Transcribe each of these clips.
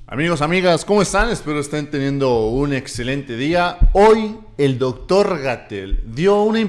Amigos, amigas, ¿cómo están? Espero estén teniendo un excelente día. Hoy el doctor Gatell dio una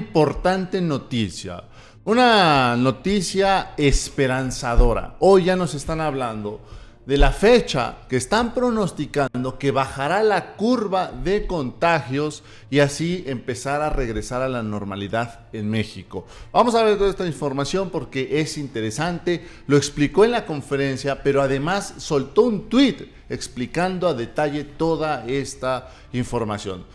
noticia esperanzadora. Hoy ya nos están hablando de la fecha que están pronosticando que bajará la curva de contagios y así empezar a regresar a la normalidad en México. Vamos a ver toda esta información porque es interesante. Lo explicó en la conferencia, pero además soltó un tweet explicando a detalle toda esta información.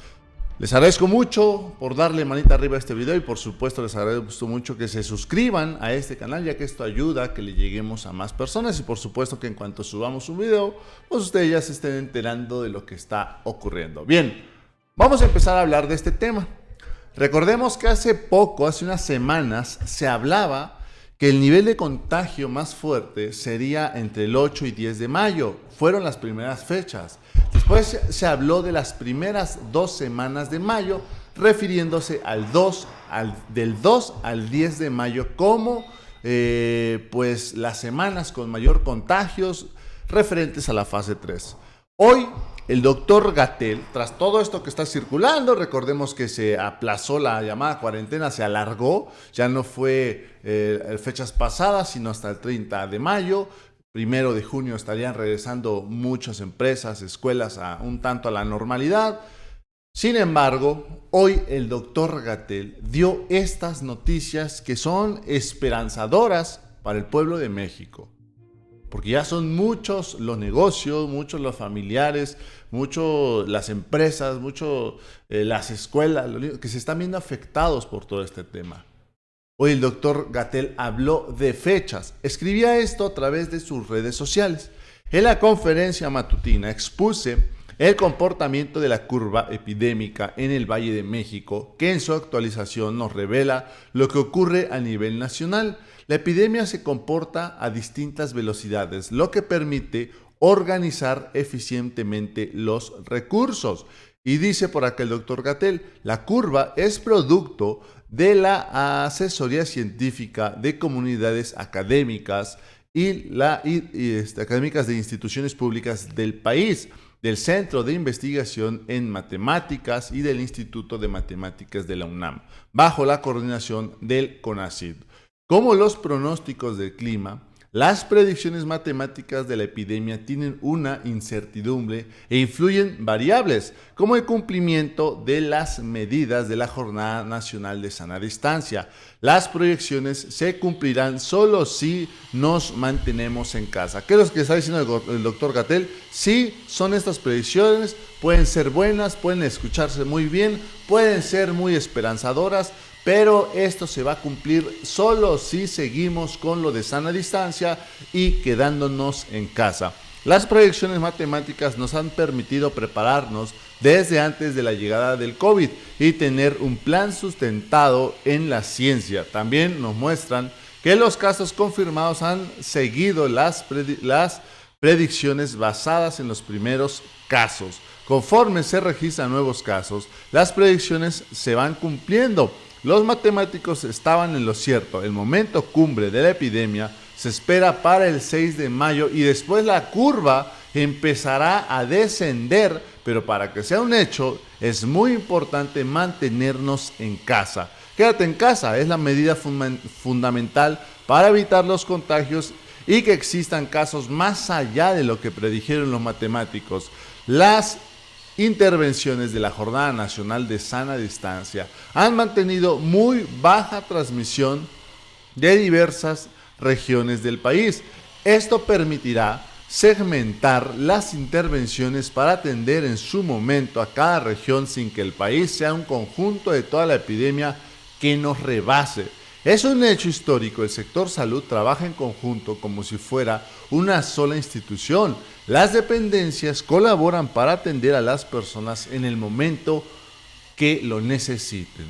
Les agradezco mucho por darle manita arriba a este video y por supuesto les agradezco mucho que se suscriban a este canal, ya que esto ayuda a que le lleguemos a más personas y por supuesto que en cuanto subamos un video, pues ustedes ya se estén enterando de lo que está ocurriendo. Bien, vamos a empezar a hablar de este tema. Recordemos que hace unas semanas, se hablaba que el nivel de contagio más fuerte sería entre el 8 y 10 de mayo. Fueron las primeras fechas. Después se habló de las primeras 2 semanas de mayo, refiriéndose del 2 al 10 de mayo como pues las semanas con mayor contagios referentes a la fase 3. Hoy el doctor Gatell, tras todo esto que está circulando, recordemos que se aplazó la llamada cuarentena, se alargó, ya no fue fechas pasadas, sino hasta el 30 de mayo. 1 de junio estarían regresando muchas empresas, escuelas un tanto a la normalidad. Sin embargo, hoy el doctor Gatell dio estas noticias que son esperanzadoras para el pueblo de México. Porque ya son muchos los negocios, muchos los familiares, muchos las empresas, muchos las escuelas que se están viendo afectados por todo este tema. Hoy el doctor Gatell habló de fechas. Escribía esto a través de sus redes sociales. En la conferencia matutina expuse el comportamiento de la curva epidémica en el Valle de México, que en su actualización nos revela lo que ocurre a nivel nacional. La epidemia se comporta a distintas velocidades, lo que permite organizar eficientemente los recursos. Y dice por acá el doctor Gatell, la curva es producto de la asesoría científica de comunidades académicas académicas de instituciones públicas del país, del Centro de Investigación en Matemáticas y del Instituto de Matemáticas de la UNAM, bajo la coordinación del CONACYT. Como los pronósticos del clima, las predicciones matemáticas de la epidemia tienen una incertidumbre e influyen variables, como el cumplimiento de las medidas de la Jornada Nacional de Sana Distancia. Las proyecciones se cumplirán solo si nos mantenemos en casa. ¿Qué es lo que está diciendo el doctor Gatell? Sí, son estas predicciones, pueden ser buenas, pueden escucharse muy bien, pueden ser muy esperanzadoras, pero esto se va a cumplir solo si seguimos con lo de sana distancia y quedándonos en casa. Las proyecciones matemáticas nos han permitido prepararnos desde antes de la llegada del COVID y tener un plan sustentado en la ciencia. También nos muestran que los casos confirmados han seguido las predicciones basadas en los primeros casos. Conforme se registran nuevos casos, las predicciones se van cumpliendo. Los matemáticos estaban en lo cierto. El momento cumbre de la epidemia se espera para el 6 de mayo y después la curva empezará a descender, pero para que sea un hecho es muy importante mantenernos en casa. Quédate en casa, es la medida fundamental para evitar los contagios y que existan casos más allá de lo que predijeron los matemáticos. Las intervenciones de la Jornada Nacional de Sana Distancia han mantenido muy baja transmisión de diversas regiones del país. Esto permitirá segmentar las intervenciones para atender en su momento a cada región sin que el país sea un conjunto de toda la epidemia que nos rebase. Es un hecho histórico, el sector salud trabaja en conjunto como si fuera una sola institución. Las dependencias colaboran para atender a las personas en el momento que lo necesiten.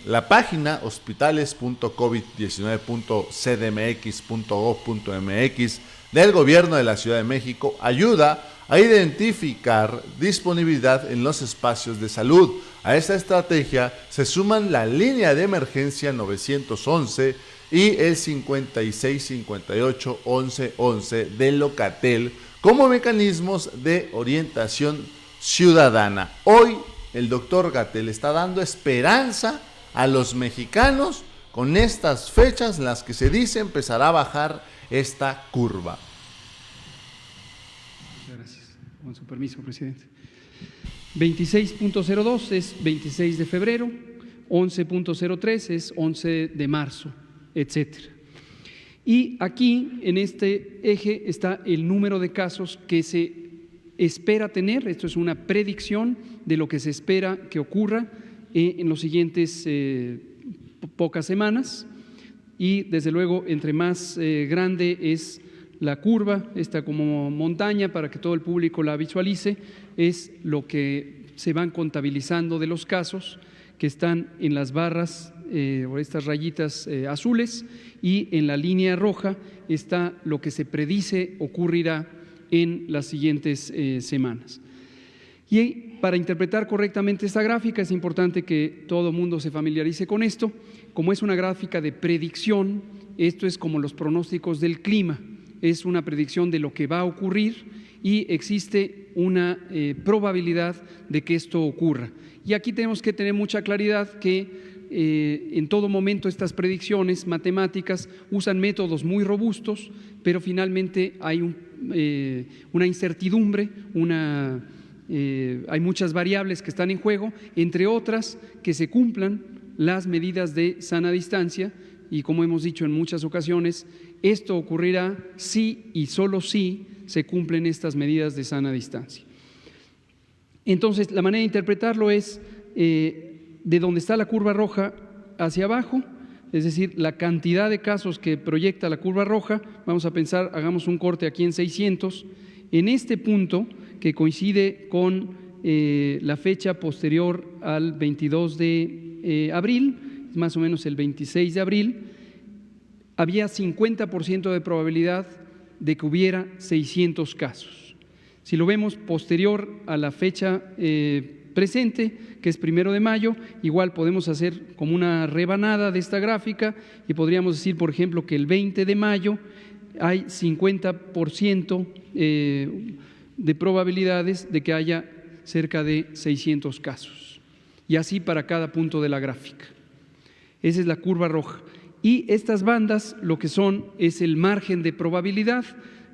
La página hospitales.covid19.cdmx.gov.mx del Gobierno de la Ciudad de México ayuda a identificar disponibilidad en los espacios de salud. A esta estrategia se suman la línea de emergencia 911 y el 5658 1111 de Locatel como mecanismos de orientación ciudadana. Hoy el doctor Gatell está dando esperanza a los mexicanos con estas fechas en las que se dice empezará a bajar esta curva. Muchas gracias. Con su permiso, presidente. 26.02 es 26 de febrero, 11.03 es 11 de marzo, etcétera. Y aquí, en este eje, está el número de casos que se espera tener. Esto es una predicción de lo que se espera que ocurra en los siguientes pocas semanas. Y, desde luego, entre más grande es la curva, esta como montaña, para que todo el público la visualice, es lo que se van contabilizando de los casos que están en las barras o estas rayitas azules, y en la línea roja está lo que se predice ocurrirá en las siguientes semanas. Y para interpretar correctamente esta gráfica es importante que todo mundo se familiarice con esto. Como es una gráfica de predicción, esto es como los pronósticos del clima, es una predicción de lo que va a ocurrir y existe una probabilidad de que esto ocurra. Y aquí tenemos que tener mucha claridad que en todo momento estas predicciones matemáticas usan métodos muy robustos, pero finalmente hay una incertidumbre, hay muchas variables que están en juego, entre otras que se cumplan las medidas de sana distancia, y como hemos dicho en muchas ocasiones, esto ocurrirá si y solo si se cumplen estas medidas de sana distancia. Entonces, la manera de interpretarlo es de donde está la curva roja hacia abajo, es decir, la cantidad de casos que proyecta la curva roja. Vamos a pensar, hagamos un corte aquí en 600, en este punto que coincide con la fecha posterior al 22 de abril, más o menos el 26 de abril, había 50% de probabilidad de que hubiera 600 casos. Si lo vemos posterior a la fecha presente, que es 1 de mayo, igual podemos hacer como una rebanada de esta gráfica y podríamos decir, por ejemplo, que el 20 de mayo hay 50% de probabilidades de que haya cerca de 600 casos. Y así para cada punto de la gráfica. Esa es la curva roja. Y estas bandas lo que son es el margen de probabilidad.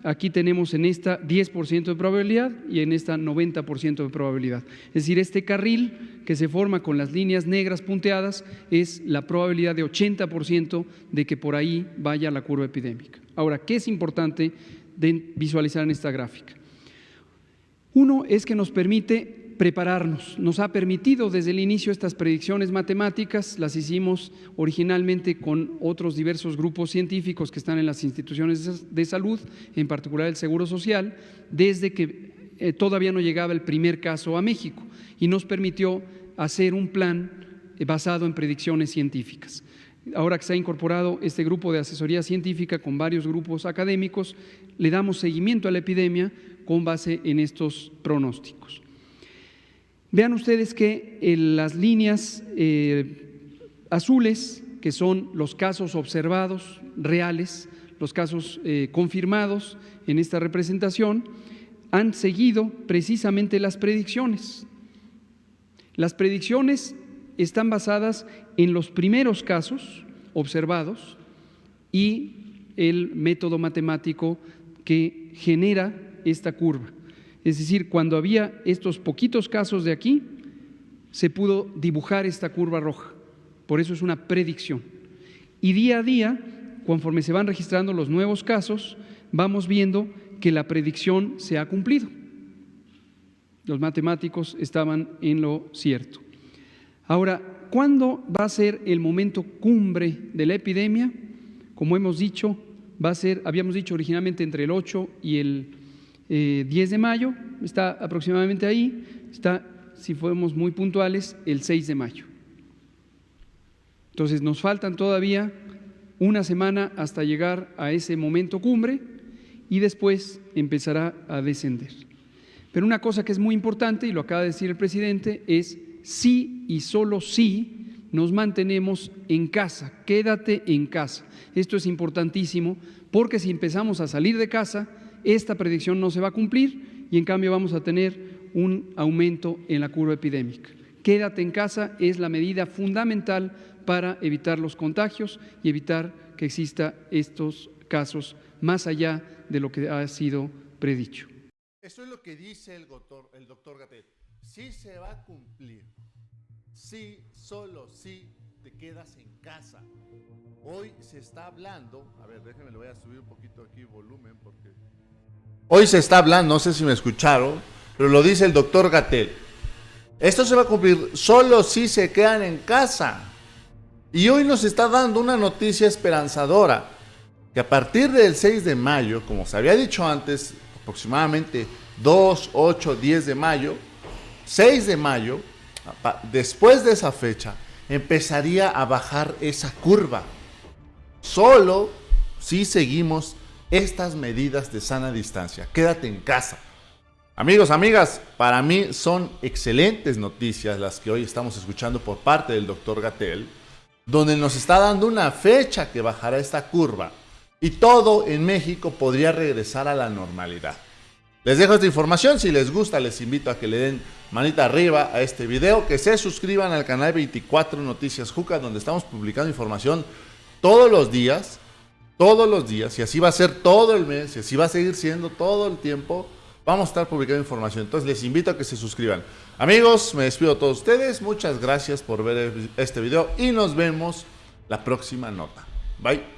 Aquí tenemos en esta 10% de probabilidad y en esta 90% de probabilidad. Es decir, este carril que se forma con las líneas negras punteadas es la probabilidad de 80% de que por ahí vaya la curva epidémica. Ahora, ¿qué es importante de visualizar en esta gráfica? Uno es que nos permite prepararnos, nos ha permitido desde el inicio estas predicciones matemáticas, las hicimos originalmente con otros diversos grupos científicos que están en las instituciones de salud, en particular el Seguro Social, desde que todavía no llegaba el primer caso a México, y nos permitió hacer un plan basado en predicciones científicas. Ahora que se ha incorporado este grupo de asesoría científica con varios grupos académicos, le damos seguimiento a la epidemia con base en estos pronósticos. Vean ustedes que las líneas azules, que son los casos observados reales, los casos confirmados en esta representación, han seguido precisamente las predicciones. Las predicciones están basadas en los primeros casos observados y el método matemático que genera esta curva. Es decir, cuando había estos poquitos casos de aquí, se pudo dibujar esta curva roja. Por eso es una predicción. Y día a día, conforme se van registrando los nuevos casos, vamos viendo que la predicción se ha cumplido. Los matemáticos estaban en lo cierto. Ahora, ¿cuándo va a ser el momento cumbre de la epidemia? Como hemos dicho, habíamos dicho originalmente entre el 8 y el 10 de mayo, está aproximadamente ahí, está, si fuéramos muy puntuales, el 6 de mayo. Entonces nos faltan todavía una semana hasta llegar a ese momento cumbre y después empezará a descender. Pero una cosa que es muy importante, y lo acaba de decir el presidente, es si y solo si nos mantenemos en casa, quédate en casa. Esto es importantísimo porque si empezamos a salir de casa, esta predicción no se va a cumplir y en cambio vamos a tener un aumento en la curva epidémica. Quédate en casa es la medida fundamental para evitar los contagios y evitar que exista estos casos más allá de lo que ha sido predicho. Eso es lo que dice el doctor Gatell. Sí se va a cumplir. Sí, solo sí te quedas en casa. Hoy se está hablando, a ver, déjenme, le voy a subir un poquito aquí volumen porque... Hoy se está hablando, no sé si me escucharon, pero lo dice el doctor Gatell. Esto se va a cumplir solo si se quedan en casa. Y hoy nos está dando una noticia esperanzadora, que a partir del 6 de mayo, como se había dicho antes, aproximadamente 2, 8, 10 de mayo, 6 de mayo, después de esa fecha, empezaría a bajar esa curva. Solo si seguimos estas medidas de sana distancia. Quédate en casa. Amigos, amigas, para mí son excelentes noticias las que hoy estamos escuchando por parte del doctor Gatell, donde nos está dando una fecha que bajará esta curva y todo en México podría regresar a la normalidad. Les dejo esta información, si les gusta les invito a que le den manita arriba a este video, que se suscriban al canal 24 Noticias Juca, donde estamos publicando información todos los días, y así va a ser todo el mes, y así va a seguir siendo todo el tiempo. Vamos a estar publicando información, entonces les invito a que se suscriban. Amigos, me despido de todos ustedes, muchas gracias por ver este video y nos vemos la próxima nota. Bye.